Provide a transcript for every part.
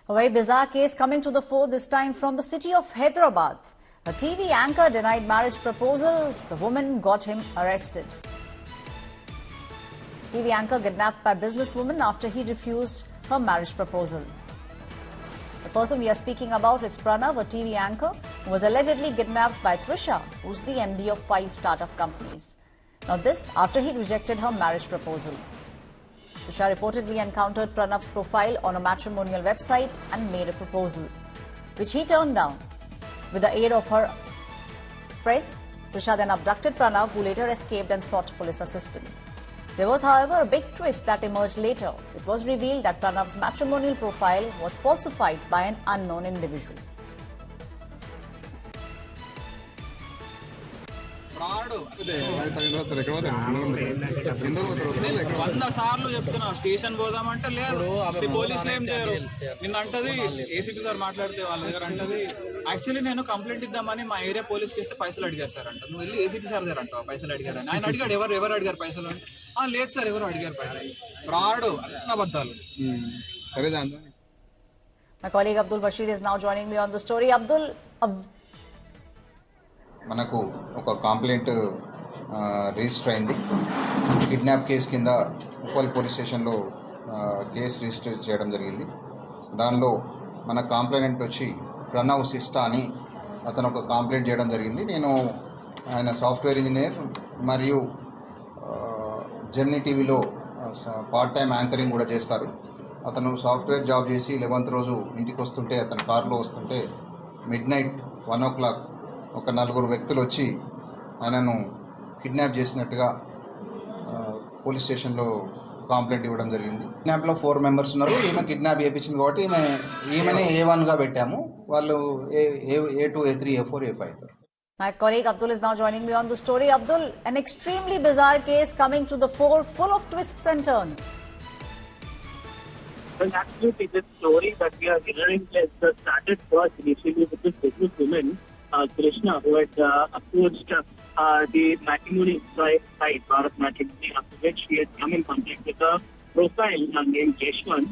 A very bizarre case coming to the fore, this time from the city of Hyderabad. A TV anchor denied marriage proposal. The woman got him arrested. TV anchor kidnapped by businesswoman after he refused her marriage proposal. The person we are speaking about is Pranav, a TV anchor who was allegedly kidnapped by Trisha, who's the MD of 5 startup companies. Now this after he rejected her marriage proposal. Trisha reportedly encountered Pranav's profile on a matrimonial website and made a proposal, which he turned down. With the aid of her friends, Trisha then abducted Pranav, who later escaped and sought police assistance. There was, however, a big twist that emerged later. It was revealed that Pranav's matrimonial profile was falsified by an unknown individual. సార్లు చెప్తున్నా station పోదామంటే లేదు, పోలీసులు ఏం చేయరు. నిన్న అంటది ACP sir మాట్లాడితే వాళ్ళ దగ్గర అంటది యాక్చువల్లీ నేను కంప్లైంట్ ఇద్దామని మా ఏరియా పోలీస్కి ఇస్తే పైసలు అడిగారు సార్ అంట. నువ్వు వెళ్ళి ఏసీపీ సార్ దగ్గర అంటావు పైసలు అడిగారని. ఆయన అడిగాడు ఎవరు అడిగారు పైసలు అంటే లేదు సార్ ఎవరు అడిగారు పైసలు. ఫ్రాడ్ అబద్ధాలు. My colleague Abdul Bashir is now joining me on the story. Abdul, మనకు ఒక కంప్లైంట్ రిజిస్టర్ అయింది. కిడ్నాప్ కేసు కింద ఉప్పల్ పోలీస్ స్టేషన్లో కేసు రిజిస్టర్ చేయడం జరిగింది. దానిలో మన కంప్లైంట్ వచ్చి ప్రణవ్ సిస్టా అని అతను ఒక కంప్లైంట్ చేయడం జరిగింది. ఆయన సాఫ్ట్వేర్ ఇంజనీర్ మరియు జెమినీ టీవీలో పార్ట్ టైం యాంకరింగ్ కూడా చేస్తారు. అతను సాఫ్ట్వేర్ జాబ్ చేసి 11th రోజు ఇంటికి వస్తుంటే అతను కారులో వస్తుంటే మిడ్నైట్ 1 o'clock ఒక 4 వ్యక్తులు వచ్చి ఆయనను కిడ్నాప్ చేసినట్టుగా పోలీస్ స్టేషన్లో కంప్లైంట్ ఇవ్వడం జరిగింది. కిడ్నాప్లో 4 members ఉన్నారు. ఈమె కిడ్నాప్ చేయించింది కాబట్టి ఈమెనే A1గా పెట్టాము. వాళ్ళు A2, A3, A4, A5. My colleague Abdul is now joining me on the story. Abdul, an extremely bizarre case coming to the fore, full of twists and turns. Well, absolutely, this story that we are hearing started first initially with this businesswoman, Krishna, who had approached the matrimony site, Bharat Matrimony, after which she had come in contact with a profile named Yeshwant,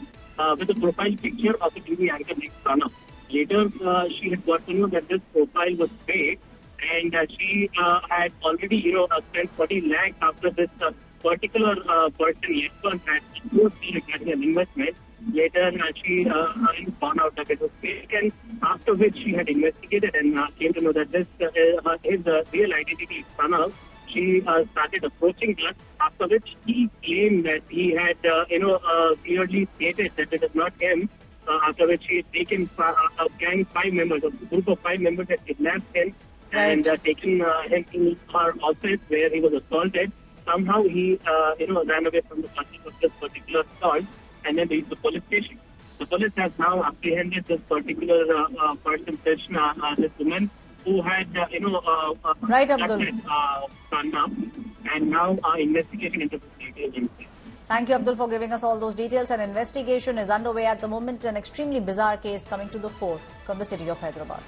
with a profile picture of a TV anchor named Pranav. Later, she had got to know that this profile was fake, and she had already, spent 40 lakhs after this particular person, Yeshwant, had approached her regarding an investment. Later, she found out that it was fake, and after which she had investigated and came to know that this his real identity is Pranav. She started approaching her, after which he claimed that he had, clearly stated that it is not him. After which he had taken a gang 5 members, a group of 5 members had kidnapped him and taken him to her office where he was assaulted. Somehow he, ran away from the country of this particular assault and then reached the police station. The police has now apprehended this particular person, Krishna, this woman who had, abducted Pranav, and now investigation into this details. Thank you, Abdul, for giving us all those details. An investigation is underway at the moment. An extremely bizarre case coming to the fore from the city of Hyderabad.